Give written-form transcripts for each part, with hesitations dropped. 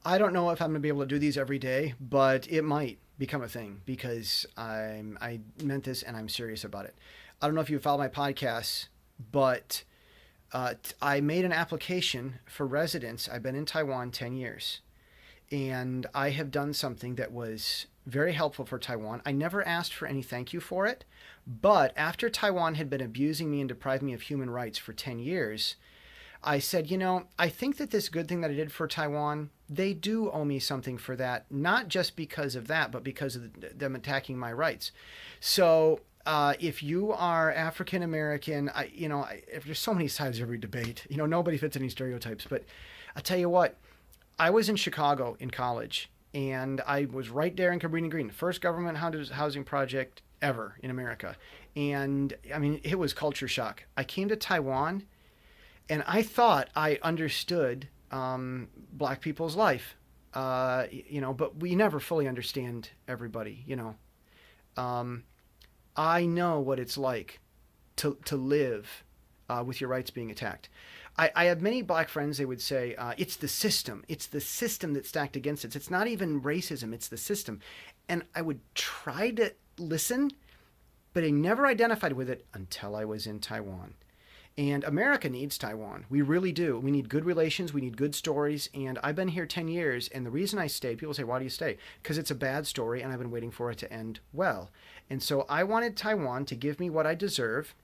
I don't know if I'm going to be able to do these every day, but it might become a thing because I meant this and I'm serious about it. I don't know if you follow my podcasts, but I made an application for residence. I've been in Taiwan 10 years, and I have done something that was very helpful for Taiwan. I never asked for any thank you for it, but after Taiwan had been abusing me and depriving me of human rights for 10 years, I said, I think that this good thing that I did for Taiwan, they do owe me something for that, not just because of that, but because of them attacking my rights. So if you are African American, if there's so many sides of every debate, nobody fits any stereotypes. But I'll tell you what, I was in Chicago in college, and I was right there in Cabrini Green, the first government housing project ever in America. And I mean, it was culture shock. I came to Taiwan, and I thought I understood black people's life, but we never fully understand everybody. I know what it's like to live with your rights being attacked. I have many black friends. They would say it's the system. It's the system that's stacked against us. It's not even racism. It's the system. And I would try to listen, but I never identified with it until I was in Taiwan. And America needs Taiwan. We really do. We need good relations. We need good stories. And I've been here 10 years. And the reason I stay, people say, why do you stay? Because it's a bad story and I've been waiting for it to end well. And so I wanted Taiwan to give me what I deserve.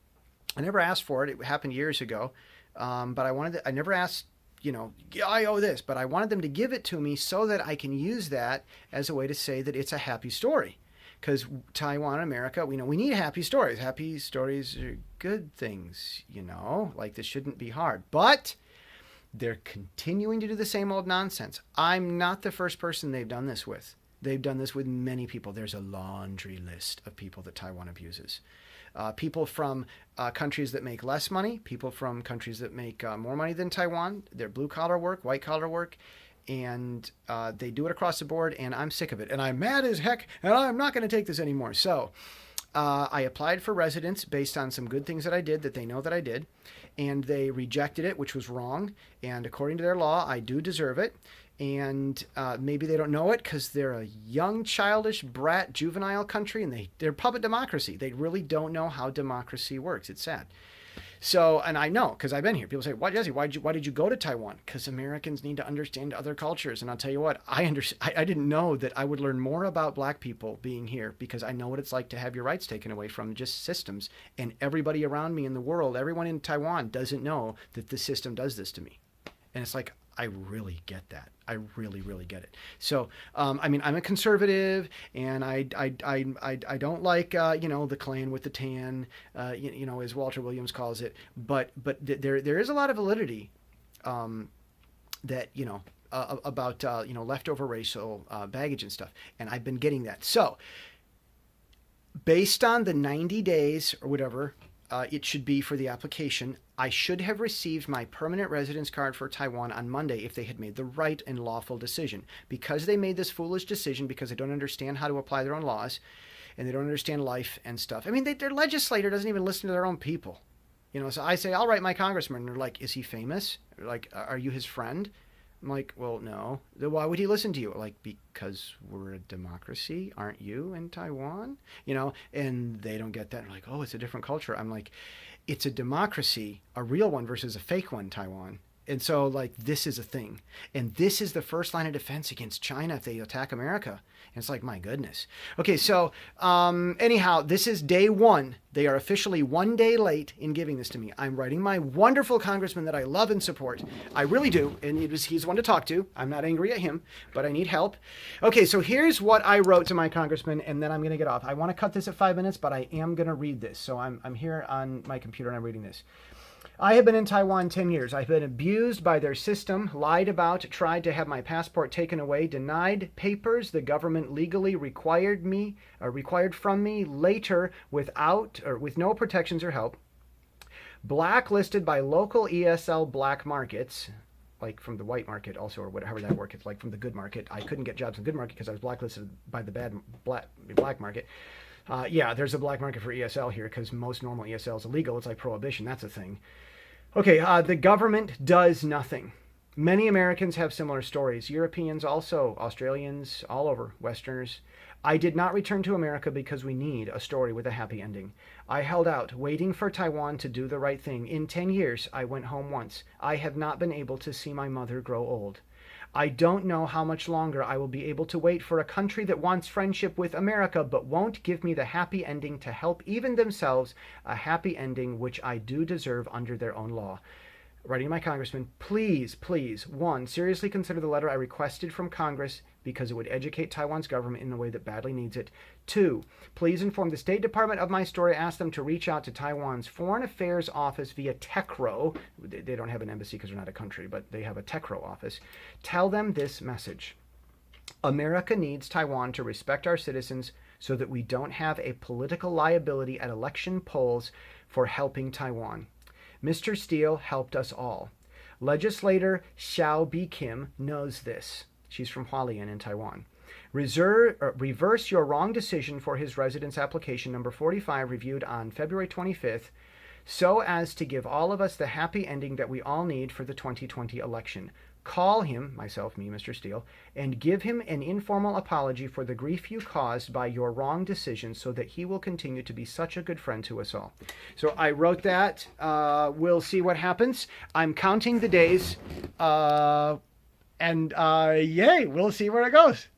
I never asked for it. It happened years ago. But I never asked, I owe this. But I wanted them to give it to me so that I can use that as a way to say that it's a happy story. Because Taiwan and America, we need happy stories. Happy stories are good things, like this shouldn't be hard. But they're continuing to do the same old nonsense. I'm not the first person they've done this with. They've done this with many people. There's a laundry list of people that Taiwan abuses. People from countries that make less money, people from countries that make more money than Taiwan. They're blue-collar work, white-collar work. And they do it across the board, and I'm sick of it. And I'm mad as heck, and I'm not going to take this anymore. So I applied for residence based on some good things that I did, that they know that I did, and they rejected it, which was wrong. And according to their law, I do deserve it. And maybe they don't know it because they're a young, childish, brat, juvenile country, and they're puppet democracy. They really don't know how democracy works. It's sad. So, and I know, because I've been here. People say, why, Jesse, why did you go to Taiwan? Because Americans need to understand other cultures. And I'll tell you what, I didn't know that I would learn more about black people being here, because I know what it's like to have your rights taken away from just systems. And everybody around me in the world, everyone in Taiwan doesn't know that the system does this to me. And it's like, I really get that. I really, really get it. So, I'm a conservative, and I don't like, the Klan with the tan, as Walter Williams calls it. But there is a lot of validity, that, about, leftover racial baggage and stuff. And I've been getting that. So, based on the 90 days or whatever, it should be for the application, I should have received my permanent residence card for Taiwan on Monday if they had made the right and lawful decision. Because they made this foolish decision, because they don't understand how to apply their own laws, and they don't understand life and stuff. I mean, their legislator doesn't even listen to their own people. So I say, I'll write my congressman. And they're like, is he famous? Like, are you his friend? I'm like, well, no. Then why would he listen to you? Like, because we're a democracy, aren't you, in Taiwan? And they don't get that. They're like, oh, it's a different culture. I'm like, it's a democracy, a real one versus a fake one, Taiwan. And so, like, this is a thing. And this is the first line of defense against China if they attack America. And it's like, my goodness. Okay, so anyhow, this is day one. They are officially 1 day late in giving this to me. I'm writing my wonderful congressman that I love and support. I really do. And he's one to talk to. I'm not angry at him, but I need help. Okay, so here's what I wrote to my congressman, and then I'm going to get off. I want to cut this at 5 minutes, but I am going to read this. So I'm here on my computer, and I'm reading this. I have been in Taiwan 10 years. I've been abused by their system, lied about, tried to have my passport taken away, denied papers the government legally required from me, later with no protections or help, blacklisted by local ESL black markets, like from the white market also, or whatever that work is, like from the good market. I couldn't get jobs in the good market because I was blacklisted by the bad black market. There's a black market for ESL here because most normal ESL is illegal. It's like prohibition. That's a thing. Okay, the government does nothing. Many Americans have similar stories. Europeans also, Australians, all over, Westerners. I did not return to America because we need a story with a happy ending. I held out, waiting for Taiwan to do the right thing. In 10 years, I went home once. I have not been able to see my mother grow old. I don't know how much longer I will be able to wait for a country that wants friendship with America but won't give me the happy ending to help even themselves, a happy ending which I do deserve under their own law. Writing to my congressman, please, please, one, seriously consider the letter I requested from Congress because it would educate Taiwan's government in the way that badly needs it. Two, please inform the State Department of my story. Ask them to reach out to Taiwan's Foreign Affairs Office via TECRO. They don't have an embassy because they're not a country, but they have a TECRO office. Tell them this message. America needs Taiwan to respect our citizens so that we don't have a political liability at election polls for helping Taiwan. Mr. Steele helped us all. Legislator Xiao Bi Kim knows this. She's from Hualien in Taiwan. Reverse your wrong decision for his residence application number 45 reviewed on February 25th so as to give all of us the happy ending that we all need for the 2020 election. Call him, myself, me, Mr. Steele, and give him an informal apology for the grief you caused by your wrong decision so that he will continue to be such a good friend to us all. So I wrote that. We'll see what happens. I'm counting the days. Yay, we'll see where it goes.